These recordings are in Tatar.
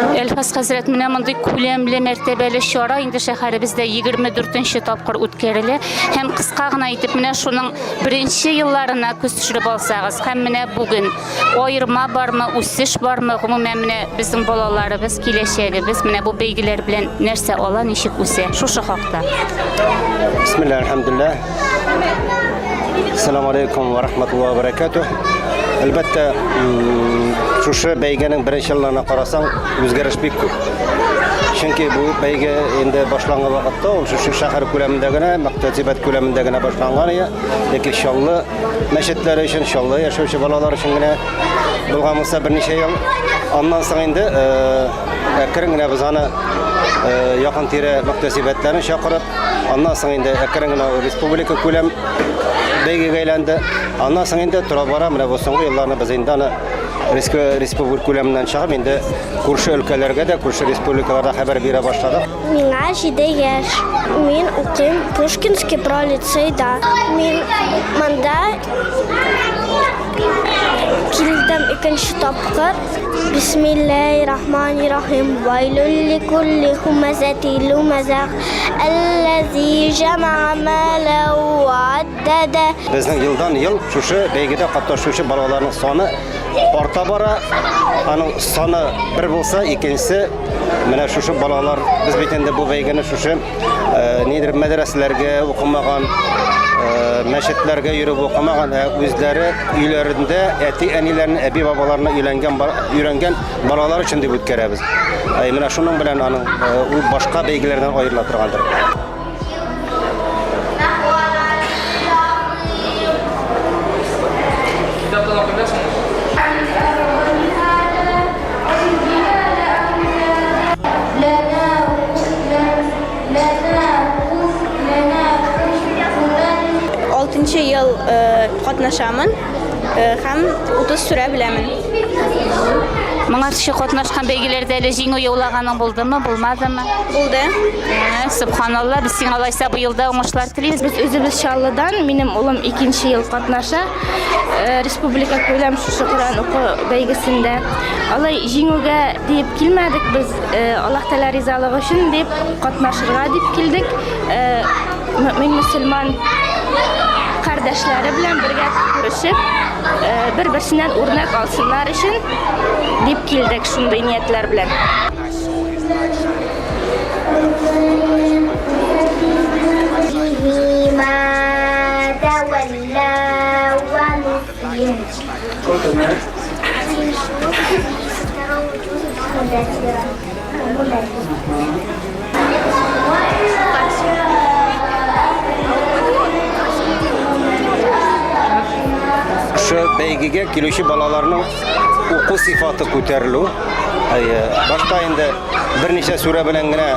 Elfas Hazret менә мондый күләмле мәртәбәле чара инде шәһәребездә 24нче тапкыр үткәрелә һәм кыска гына итеп менә шуның беренче елларына күз төшереп алсагыз һәм менә бүген аерма бармы, үсеш бармы, гомумән менә безнең балаларыбыз, киләчәгебез менә бу бәйгеләр белән нәрсә ала, ничек үсә? Шушы хакта. Бисмиллаһи әлхәмдүлилләһ. Ассаламу алейкум ва рахматуллаһи ва баракатуһ. Әлбәттә, шушы бәйгенең беренче елларына карасаң, үзгәреш бик күп. Чөнки бу бәйге инде башланган вакытта ул шушы шәһәр күләмендә генә, мәктәбәт күләмендә генә башланган иде. Ләкин шаллы мәчетләр өчен, шаллы яшәүче балалар өчен генә булган булса берничә ел. Аннан соң инде әкрен генә без аны якын тирә мәктәбәтләрне чакырып, аннан соң инде әкрен генә республика күләм бәйгегә әйләнде. Аннан соң инде тора бара менә бу соңгы елларны без инде аны республика күләменнән чыгып инде күрше өлкәләргә дә, күрше республикаларда хәбәр бирә башладык. Миңа 7 яшь. Мин укыйм Пушкинский пролицейда. Мин монда килдем икенче тапкыр. Бисмиллаһир-рахманир-рахим. Вайлул ликулли хумазати лумазах аллази жамаа мала ва аддада. Безнең елдан ел шушы бәйгедә катнашучы балаларның саны арта бара. Аның саны бер булса, икенчесе менә шушы балалар без бит инде бу бәйгене шушы нидер мәдрәсәләргә укымаган, мәчетләргә йөреп укымаган, үзләре өйләрендә әти-әниләрне, әби-бабаларына өйрәнгән балалар өчен дип үткәрәбез. Менә шуның белән аның ул башка бәйгеләрдән аерыла торгандыр. Yıl katnaşamın hem 30 süre bilemin. Моңарчы катнашкан бәйгеләрдә әле җиңү яулаганың булдымы, булмадымы? Булды. Субханалла, без сиңа алайса бу елда уңышлар телибез. Biz özümüz Şallı'dan, benim oğlum 2. yıl katnaşa Respublika Köylem şuşu Kur'an oku beygisinde. Alay jiңүгә deyip kilmedik biz Allah Teala rizalığı için deyip katnaşırga deyip kildik. Mümin Müslüman kardeşleri bilen birgə görüşüp bir-birsindən örnek alsınlar için deyip kildik şunday niyetler bilen. Şu bәйгегә килүче балаларның уку сыйфаты күтәрелү. Башта инде берничә сүрә белән генә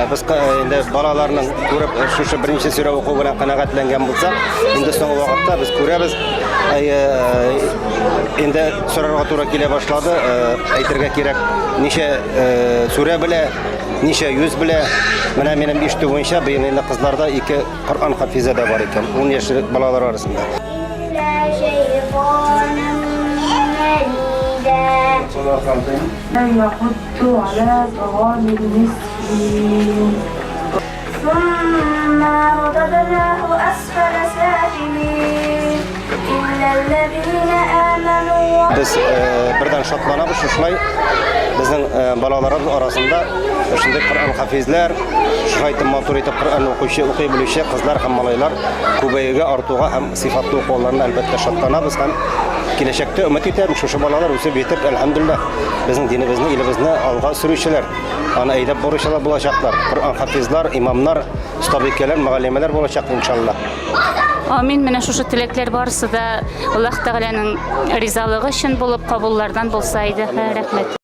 без инде балаларның күреп шушы берничә сүрә уку белән канәгатьләнгән булса, инде соңгы вакытта без күрәбез. Инде сорарга туры килә башлады. Әйтергә кирәк, ничә сүрә белә, ничә йөз белә. Менә минем ишетү буенча быел инде кызларда 2 Коръан хафизы да бар икән. 10 яшьлек балалар арасында. يحض على طعام المسكين ثم رددناه أسفل سافلين إلا الذين آمنوا. Biz birden şatlanabız şuşlay bizning balalarımız arasında shunday Qur'on hafizlar, shayt maturiyat Qur'on o'qiy biluvchi qizlar ham malaylar ko'payiga ortuga ham sifatli o'quvlarni albatta shotlanabız ham kelajakda umid etamiz shu balalar o'sib yetib alhamdulillah bizning dinimizni, elimizni olg'a suruvchilar, ana aydab boruvchilar bo'lacaklar. Qur'on hafizlar, imomlar, ustabekalar, muallimalar bo'lacak inshaalloh. Amin. Менә шушы теләкләр барысы да Аллаһ Тәгаләнең ризалыгы өчен булып кабуллардан булса иде. Рәхмәт.